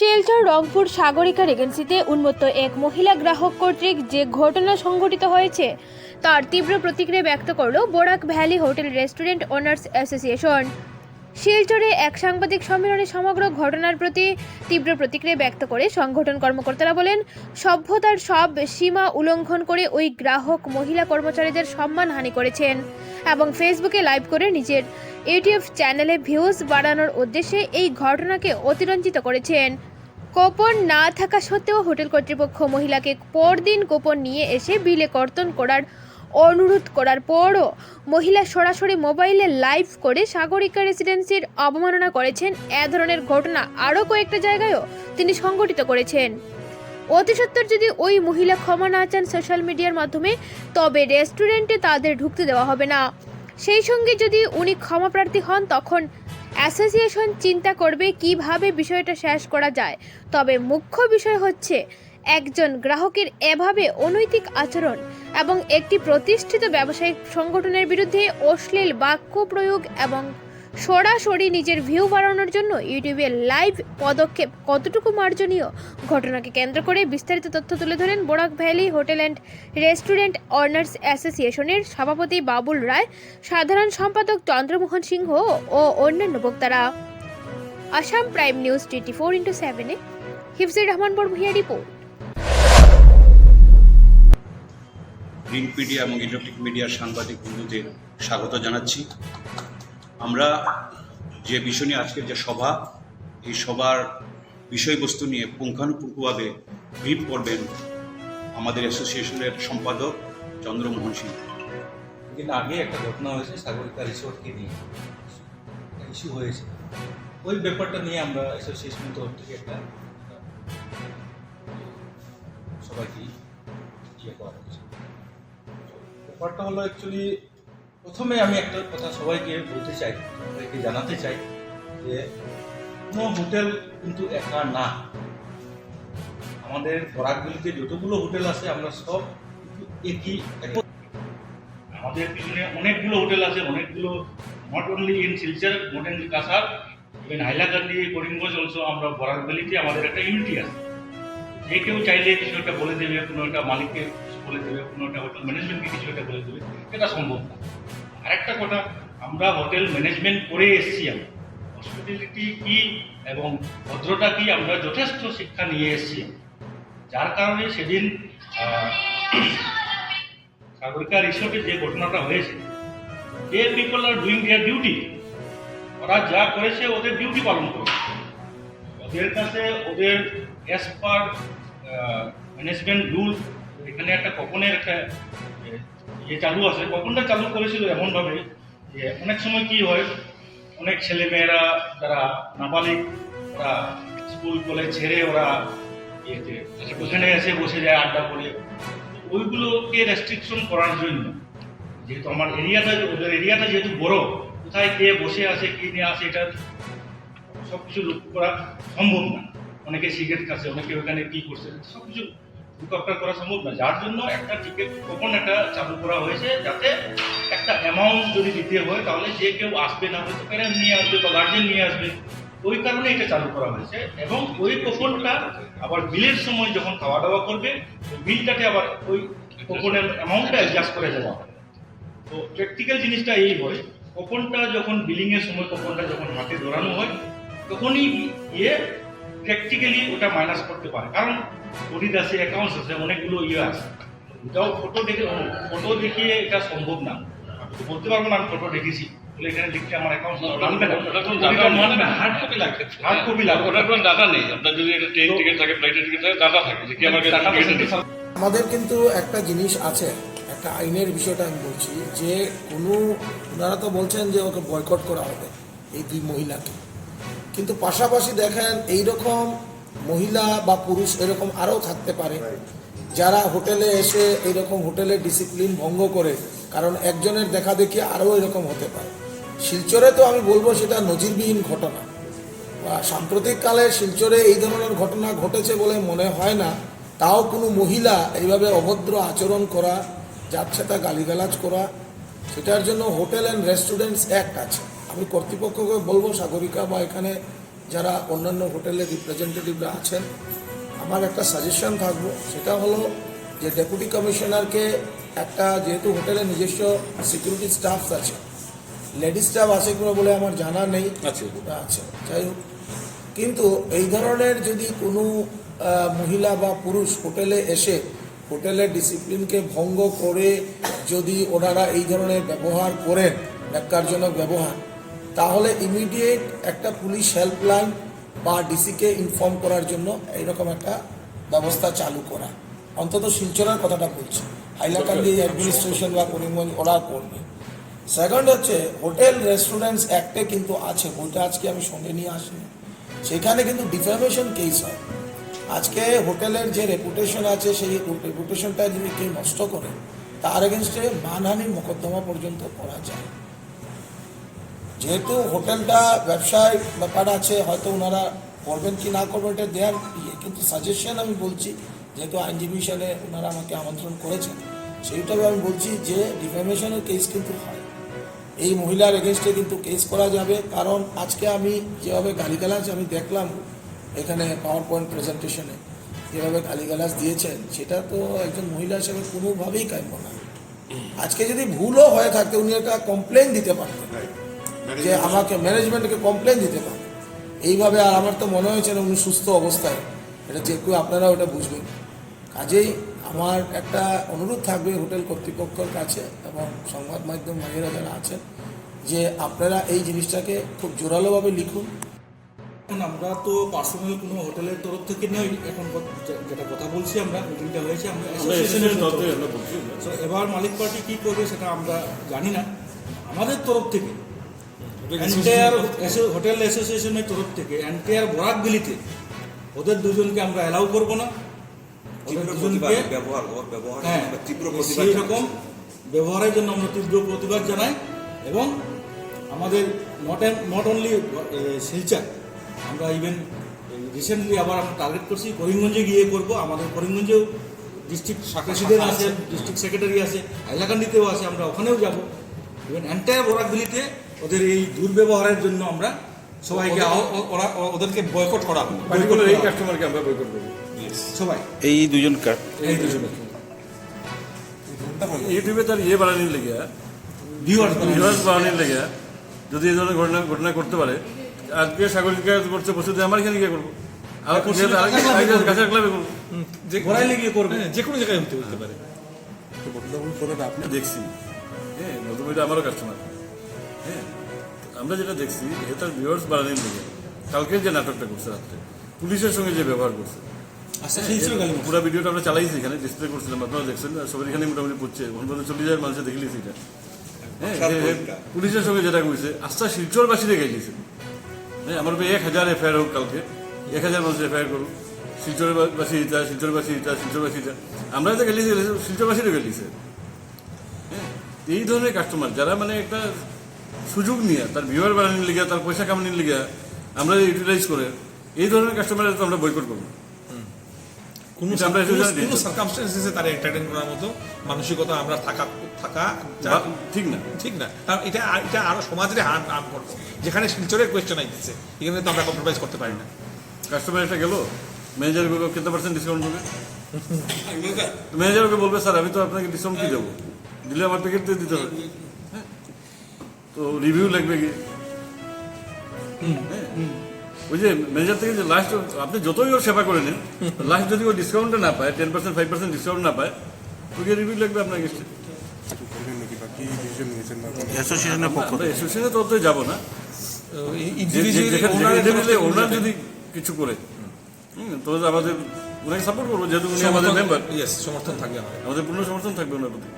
শিলচর রংপুর সাগরিকা রিজেন্সিতে উন্মত্ত এক মহিলা গ্রাহক কর্তৃক যে ঘটনা সংঘটিত হয়েছে তার তীব্র প্রতিক্রিয়া ব্যক্ত করল Barak valley hotel restaurant owners association. শিলচরে এক সাংবাদিক সম্মেলনে সমগ্র ঘটনার প্রতি তীব্র প্রতিক্রিয়া ব্যক্ত করে সংগঠন কর্মকর্তারা বলেন, সভ্যতার সব সীমা উল্লঙ্ঘন করে ওই গ্রাহক মহিলা কর্মচারীদের সম্মানহানি করেছেন এবং ফেসবুকে লাইভ করে নিজের ইউটিউব চ্যানেলে ভিউজ বাড়ানোর উদ্দেশ্যে এই ঘটনাকে অতিরঞ্জিত করেছেন। কুপন না থাকা সত্ত্বেও হোটেল কর্তৃপক্ষ মহিলাকে পরদিন কুপন নিয়ে এসে বিলে কর্তন করার অনুরোধ করার পরও মহিলা সরাসরি মোবাইলে লাইভ করে সাগরিকা রেসিডেন্সির অবমাননা করেছেন। এ ধরনের ঘটনা আরও কয়েকটা জায়গায়ও তিনি সংঘটিত করেছেন। অতি সত্বর যদি ওই মহিলা ক্ষমা না চান সোশ্যাল মিডিয়ার মাধ্যমে, তবে রেস্টুরেন্টে তাদের ঢুকতে দেওয়া হবে না। সেই সঙ্গে যদি উনি ক্ষমা প্রার্থী হন, তখন অ্যাসোসিয়েশন চিন্তা করবে কিভাবে বিষয়টা শেষ করা যায়। তবে মুখ্য বিষয় হচ্ছে একজন গ্রাহকের এভাবে অনৈতিক আচরণ এবং একটি প্রতিষ্ঠিত ব্যবসায়িক সংগঠনের বিরুদ্ধে অশ্লীল বাক্য প্রয়োগ এবং সরাসরি নিজের ভিউ বাড়ানোর জন্য ইউটিউবে লাইভ পদক্ষেপ কতটুকু মার্জনীয়। ঘটনাকে কেন্দ্র করে বিস্তারিত তথ্য তুলে ধরেন Barak valley hotel and restaurant owners অ্যাসোসিয়েশনের সভাপতি বাবুল রায়, সাধারণ সম্পাদক চন্দ্রমোহন সিংহ ও অন্যান্য বক্তারা। আসাম প্রাইম নিউজ 24/7-এ হিফজুর রহমান বড়ভূঁইয়া রিপোর্ট। প্রিন্ট মিডিয়া এবং ইলেকট্রনিক মিডিয়ার সাংবাদিক বন্ধুদের স্বাগত জানাচ্ছি। আমরা যে বিষয় নিয়ে আজকের যে সভা, এই সভার বিষয়বস্তু নিয়ে পুঙ্খানুপুঙ্খভাবে ব্রিফ করবেন আমাদের অ্যাসোসিয়েশনের সম্পাদক চন্দ্রমোহন সিংহ। কিন্তু আগে একটা ঘটনা হয়েছে সাগরিকা রিসোর্টকে নিয়ে ইস্যু হয়েছে, ওই ব্যাপারটা নিয়ে আমরা অ্যাসোসিয়েশনের তরফ থেকে একটা সবাইকে করা হয়েছে। ব্যাপারটা হলো অ্যাকচুয়ালি প্রথমে আমি একটা কথা সবাইকে বলতে চাই, সবাইকে জানাতে চাই যে কোনো হোটেল কিন্তু একা না। আমাদের বরাকভ্যালিতে যতগুলো হোটেল আছে আমরা সব একই, আমাদের পিছনে অনেকগুলো হোটেল আছে, অনেকগুলো not only in Silchar, not only Cachar, even Hailakandi, Karimganj also আমরা বরাকভ্যালিতে আমাদের একটা ইউনিটি আছে। যে কেউ চাইলে কিছু একটা বলে দেবে, কোনো একটা মালিককে কিছু বলে দেবে, কোনো একটা হোটেল ম্যানেজমেন্টকে কিছু একটা বলে দেবে, এটা সম্ভব না। আরেকটা কথা, আমরা হোটেল ম্যানেজমেন্ট করে এসেছি, আমরা হসপিটালিটি কী এবং ভদ্রতা কী আমরা যথেষ্ট শিক্ষা নিয়ে এসেছি, যার কারণে সেদিন সাগরিকা রিসোর্টে যে ঘটনাটা হয়েছে, যে people are doing their duty, ওরা যা করেছে ওদের ডিউটি পালন করেছে। ওদের কাছে ওদের অ্যাজ পার ম্যানেজমেন্ট রুল এখানে একটা কপনের একটা ইয়ে চালু আছে। কপনটা চালু করেছিল এমনভাবে যে অনেক সময় কি হয়, অনেক ছেলেমেয়েরা যারা নাবালিক, ওরা স্কুল কলেজ ছেড়ে ওরা ইয়েতে ওখানে এসে বসে যায়, আড্ডা করে। ওইগুলোকে রেস্ট্রিকশন করার জন্য, যেহেতু আমার এরিয়াটা, ওদের এরিয়াটা যেহেতু বড়, কোথায় কে বসে আছে কি নিয়ে আসে এটা সব কিছু লক্ষ্য করা সম্ভব না। অনেকে সিগারেট খাচ্ছে, অনেকে ওখানে কী করছে, সব কিছু লুকআপটা করা সম্ভব না। যার জন্য একটা টিকিট কখন একটা চালু করা হয়েছে, যাতে একটা অ্যামাউন্ট যদি দিতে হয় তাহলে যে কেউ আসবে না, হয়তো প্যারেন্ট নিয়ে আসবে বা গার্জেন নিয়ে আসবে, ওই কারণে এটা চালু করা হয়েছে। এবং ওই কুপনটা আবার বিলের সময় যখন খাওয়া দাওয়া করবে, বিলটাকে আবার ওই কুপনের অ্যামাউন্টটা অ্যাডজাস্ট করে দেওয়া হয়। তো প্র্যাকটিক্যাল জিনিসটা এই হয়, কুপনটা যখন বিলিংয়ের সময় কুপনটা যখন হাতে ধরানো হয়, তখনই প্র্যাকটিক্যালি ওটা মাইনাস করতে পারে। কারণ অডিট আছে, অ্যাকাউন্টস আছে, অনেকগুলো আছে। ওটাও ফটো দেখিয়ে এটা সম্ভব না। বলতে পারবো না আমি ফটো দেখেছি বলে এখানে লিখতে আমার অ্যাকাউন্ট লাগবে না, হার্ড কপি লাগবে, হার্ড কপি লাগবে। ওটার কোনো ডাটা নেই। আপনার যদি একটা ট্রেন টিকিট থাকে, ফ্লাইটের টিকিট থাকে, ডাটা থাকে যে কি আমাকে আমাদের কিন্তু একটা জিনিস আছে, একটা আইনের বিষয়টা আমি বলছি যে ওনারা তো বলছেন যে ওকে বয়কট করা হবে এই দুই মহিলাকে, কিন্তু পাশাপাশি দেখেন এইরকম মহিলা বা পুরুষ এরকম আরও থাকতে পারে যারা হোটেলে এসে এইরকম হোটেলের ডিসিপ্লিন ভঙ্গ করে, কারণ একজনের দেখা দেখি আরও এরকম হতে পারে। শিলচরে তো আমি বলবো সেটা নজিরবিহীন ঘটনা, বা সাম্প্রতিককালে শিলচরে এই ধরনের ঘটনা ঘটেছে বলে মনে হয় না। তাও কোনো মহিলা এইভাবে অভদ্র আচরণ করা, যাচ্ছে তা গালিগালাজ করা, সেটার জন্য হোটেল অ্যান্ড রেস্টুরেন্টস অ্যাক্ট আছে। আমি কর্তৃপক্ষকে বলবো সাগরিকা বা এখানে যারা অন্যান্য হোটেলের রিপ্রেজেন্টেটিভরা আছেন, আমার একটা সাজেশন থাকবো, সেটা হলো যে ডেপুটি কমিশনারকে একটা, যেহেতু হোটেলে নিজস্ব সিকিউরিটি স্টাফ আছে, লেডি স্টাফ আছে কিনা বলে আমার জানা নেই, আছে যাই হোক, কিন্তু এই ধরনের যদি কোনো মহিলা বা পুরুষ হোটেলে এসে হোটেলের ডিসিপ্লিনকে ভঙ্গ করে যদি ওনারা এই ধরনের ব্যবহার করেন, ন্যাক্কারজনক ব্যবহার, তাহলে ইমিডিয়েট একটা পুলিশ হেল্পলাইন বা ডিসিকে ইনফর্ম করার জন্য এইরকম একটা ব্যবস্থা চালু করা, অন্তত শিলচরের কথাটা বলছি, হাইলাকান্দি অ্যাডমিনিস্ট্রেশন বা করিমগঞ্জ ওরা করবে। সেকেন্ড হচ্ছে হোটেল রেস্টুরেন্টস অ্যাক্টে কিন্তু আছে, বইটা আজকে আমি সঙ্গে নিয়ে আসিনি, সেখানে কিন্তু ডিফেমেশন কেস হয়। আজকে হোটেলের যে রেপুটেশন আছে, সেই রেপুটেশনটা যদি কেউ নষ্ট করে, তার এগেনস্টে মানহানির মোকদ্দমা পর্যন্ত করা যায়। যেহেতু হোটেলটা ব্যবসায় ব্যাপার আছে, হয়তো ওনারা করবেন কি না করবেন এটা দেওয়ার কিন্তু সাজেশন আমি বলছি, যেহেতু আইনজীবী হিসাবে ওনারা আমাকে আমন্ত্রণ করেছেন, সেইটাকে আমি বলছি যে ডিফেমেশনের কেস কিন্তু হয়, এই মহিলার এগেনস্টে কিন্তু কেস করা যাবে। কারণ আজকে আমি যেভাবে গালিগালাজ আমি দেখলাম এখানে পাওয়ার পয়েন্ট প্রেজেন্টেশনে, যেভাবে গালিগালাজ দিয়েছেন, সেটা তো একজন মহিলা হিসেবে কোনোভাবেই কাম্য না। আজকে যদি ভুলও হয়ে থাকে, উনি একটা কমপ্লেন দিতে পারতেন, যে আমাকে ম্যানেজমেন্টকে কমপ্লেন দিতে পারেন এইভাবে। আর আমার তো মনে হয়েছে না উনি সুস্থ অবস্থায়, এটা যে কেউ আপনারা ওটা বুঝবেন। কাজেই আমার একটা অনুরোধ থাকবে হোটেল কর্তৃপক্ষের কাছে এবং সংবাদ মাধ্যম ভাইয়েরা যারা আছেন, যে আপনারা এই জিনিসটাকে খুব জোরালোভাবে লিখুন। এখন আমরা তো পার্সোনাল কোনো হোটেলের তরফ থেকে নয়, এখন যেটা কথা বলছি আমরা, মিটিংটা হয়েছে আমরা অ্যাসোসিয়েশনের তরফ থেকে। So, এবার মালিক পার্টি কী করবে সেটা আমরা জানি না। আমাদের তরফ থেকে এন্টায়ার হোটেল অ্যাসোসিয়েশনের তরফ থেকে এন্টায়ার বরাকবিলিতে ওদের দুজনকে আমরা অ্যালাউ করবো না। সেই রকম ব্যবহারের জন্য আমরা তীব্র প্রতিবাদ জানাই। এবং আমাদের নট অনলি শিলচর, আমরা ইভেন রিসেন্টলি আবার আমরা টার্গেট করছি করিমগঞ্জে গিয়ে করব। আমাদের করিমগঞ্জেও ডিস্ট্রিক্ট প্রেসিডেন্ট আছে, ডিস্ট্রিক্ট সেক্রেটারি আছে, হাইলাকান্দিতেও আছে, আমরা ওখানেও যাব। ইভেন এন্টায়ার বরাকবিলিতে ওদের এই দুর্ব্যবহারের জন্য আমরা সবাইকে ওদেরকে বয়কট করা হবে। এই কাস্টমারকে আমরা বয়কট করব সবাই। এই দুজন এই দুজনে ইউটিউবে তার বাড়ানোর লেগে, ভিউয়ার্স বাড়ানোর লেগে যদি এই ধরনের ঘটনা করতে পারে, আজকে সাগরিকা করছে বসে আমার এখানে গিয়ে করবো, আর গাছের ক্লাবে করবো, যে কোনো জায়গায় হতে পারে। আপনি দেখছি, হ্যাঁ, নতুন এটা আমারও কাস্টমার। হ্যাঁ, আমরা যেটা দেখছি, এ তার ভিউয়ার্স বাড়ানোর লেগে কালকে যে নাটকটা করছে রাত্রে, পুলিশের সঙ্গে যে ব্যবহার করছে, পুরো ভিডিওটা আমরা চালাইছি, এখানে ডিসপ্লে করছিলাম, আপনারা দেখছেন, সবাই এখানে মোটামুটি পড়ছে, ওখান পর্যন্ত 40,000 মানুষে দেখলি সেটা। হ্যাঁ, পুলিশের সঙ্গে যেটা করেছে, আস্থা শিলচরবাসী রেখে দিয়েছে। হ্যাঁ, আমার 1000 এফআইআর হোক, কালকে 1000 মানুষ এফআইআর করুক, শিলচরবাসী এটা, শিলচরবাসী এটা, শিলচরবাসী এটা, আমরা তো গেলি শিলচরবাসীরও গেলিছে। হ্যাঁ, এই ধরনের কাস্টমার যারা মানে একটা সুযোগ নিয়ে তার ভিউয়ার বাড়ানোর লিগে, তার পয়সা কামানোর লিগে আমরা ইউটিলাইজ করে, এই ধরনের কাস্টমারের তো আমরা বয়কট করবো। কোনো সার্কামস্টেন্সেসে তারা এন্টারটেইন করার মতো মানসিকতা আমরা থাকা ঠিক না, ঠিক না। কারণ এটা আরো সমাজে হার্ম করবো, যেখানে শিলচরের কোয়েশ্চেন আইতেছে, এখানে তো আমরা কম্প্রোমাইজ করতে পারি না। কাস্টমার একটা গেল, ম্যানেজার কত % ডিসকাউন্ট দেবে, ম্যানেজারকে বলবে স্যার আমি তো আপনাকে ডিসকাউন্ট কি দেবো, দিলে আমার প্যাকেট দিয়ে দিতে হবে। হ্যাঁ, তো রিভিউ লাগবে কি, হ্যাঁ, ওই যে ম্যানেজার থেকে যে লাস্ট আপনি যতই ওর সেবা করে নিন, লাস্ট যদি ও ডিসকাউন্টটা না পায়, 10% 5% ডিসকাউন্ট না পায়, ওকে রিভিউ লাগবে আপনার কাছে। অ্যাসোসিয়েশনের তরফ থেকে যাবো না, ওনার যদি কিছু করে তো আমাদের ওনাকে সাপোর্ট করবো, যেহেতু উনি আমাদের মেম্বার, সমর্থন থাকবে, আমাদের পূর্ণ সমর্থন থাকবে ওনার প্রতি।